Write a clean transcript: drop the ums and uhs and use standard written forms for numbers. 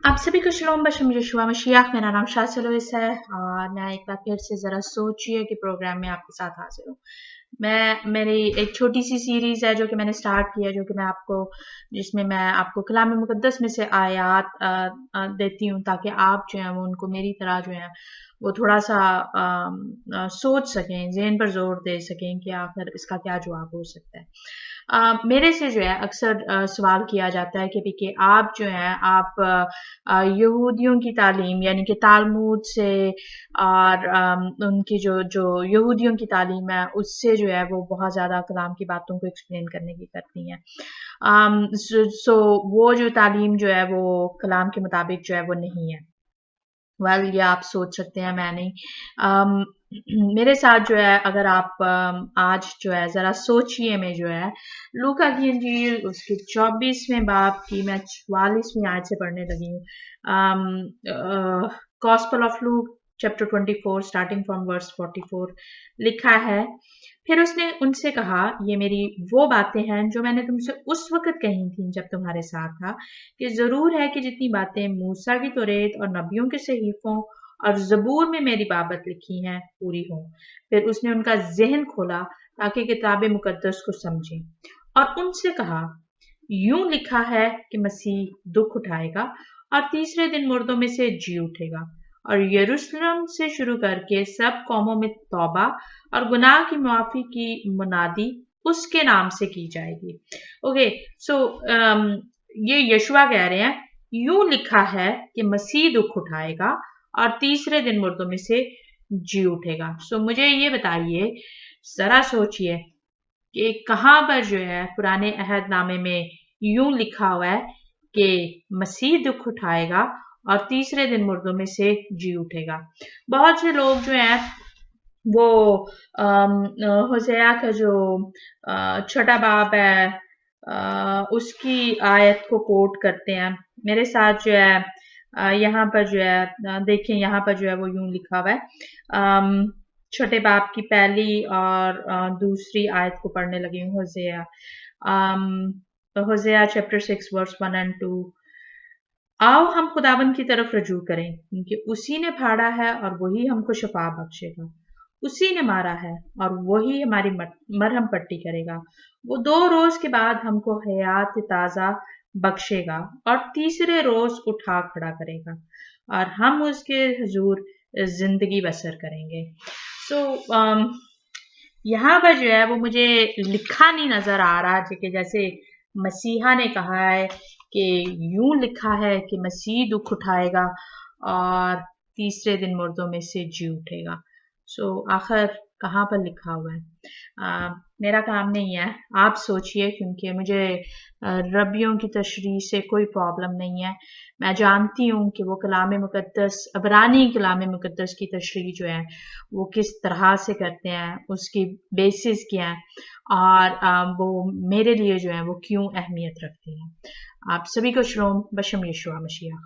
आप सभी को शलोम बशम यशुआ मशीयाह। मेरा नाम शाह सलोइस है और मैं एक बार फिर से ज़रा सोचिए कि प्रोग्राम में आपके साथ हाजिर हूँ। मेरी एक छोटी सी सीरीज़ है जो कि मैंने स्टार्ट किया, जो कि जिसमें मैं आपको कलाम मुक़द्दस में से आयात देती हूँ, ताकि आप जो है वो उनको मेरी तरह जो है वो थोड़ा सा सोच सकें, ज़हन पर जोर दे सकें कि आखिर इसका क्या जवाब हो सकता है। मेरे से जो है अक्सर सवाल किया जाता है कि आप जो है आप यहूदियों की तालीम यानी कि तालमूद से और उनकी जो जो यहूदियों की तालीम है उससे जो है वो बहुत ज़्यादा कलाम की बातों को एक्सप्लेन करने की करती हैं। सो वो जो तालीम जो है वो कलाम के मुताबिक जो है वो नहीं है। ये आप सोच सकते हैं, मैं नहीं। अम, मेरे साथ जो है अगर आप आज जो है ज़रा सोचिए, में जो है लूका की इंजील उसके 24वें बाब की मैं 44वीं आयत से पढ़ने लगी हूँ। Gospel of Luke chapter 24 starting from verse 44 लिखा है, फिर उसने उनसे कहा, ये मेरी वो बातें हैं जो मैंने तुमसे उस वक्त कही थी जब तुम्हारे साथ था, कि जरूर है कि जितनी बातें मूसा की तौरेत और नबियों के सहीफों और जबूर में मेरी बाबत लिखी हैं पूरी हों। फिर उसने उनका जहन खोला ताकि किताब मुकद्दस को समझें और उनसे कहा, यूं लिखा है कि मसीह दुख उठाएगा और तीसरे दिन मुर्दों में से जी उठेगा और यरूशलेम से शुरू करके सब कौमों में तौबा और गुनाह की माफी की मुनादी उसके नाम से की जाएगी। ओके, सो ये यशुआ कह रहे हैं, यूं लिखा है कि मसीह दुख उठाएगा और तीसरे दिन मुर्दों में से जी उठेगा। सो मुझे ये बताइए, जरा सोचिए कि कहाँ पर जो है पुराने अहद नामे में यूं लिखा हुआ है कि मसीह दुख उठाएगा और तीसरे दिन मुर्दों में से जी उठेगा। बहुत से लोग जो हैं वो होसेया का जो छठा बाब है उसकी आयत को कोट करते हैं। मेरे साथ जो है यहाँ पर जो है देखिए, यहाँ पर जो है वो यूं लिखा हुआ है। छठे बाब की पहली और दूसरी आयत को पढ़ने लगी हूँ। होसेया चैप्टर 6 वर्स 1 and 2। आओ हम खुदाबंद की तरफ रजू करें, क्योंकि उसी ने फाड़ा है और वही हमको शफा बख्शेगा। उसी ने मारा है और वही हमारी मरहम पट्टी करेगा। वो 2 रोज के बाद हमको हयात ताजा बख्शेगा और तीसरे रोज उठा खड़ा करेगा और हम उसके हुजूर जिंदगी बसर करेंगे। यहाँ पर जो है वो मुझे लिखा नहीं नजर आ रहा कि जैसे मसीहा ने कहा है कि यूं लिखा है कि मसीह दुख उठाएगा और तीसरे दिन मुर्दों में से जी उठेगा। आखिर कहाँ पर लिखा हुआ है? मेरा काम नहीं है, आप सोचिए, क्योंकि मुझे रबियों की तशरीह से कोई प्रॉब्लम नहीं है। मैं जानती हूँ कि वो कलाम मुकद्दस, अबरानी कलाम मुकद्दस की तशरीह जो है वो किस तरह से करते हैं, उसकी बेसिस क्या है और वो मेरे लिए जो है वो क्यों अहमियत रखती हैं। आप सभी को शलोम बशम यशुआ मसीह।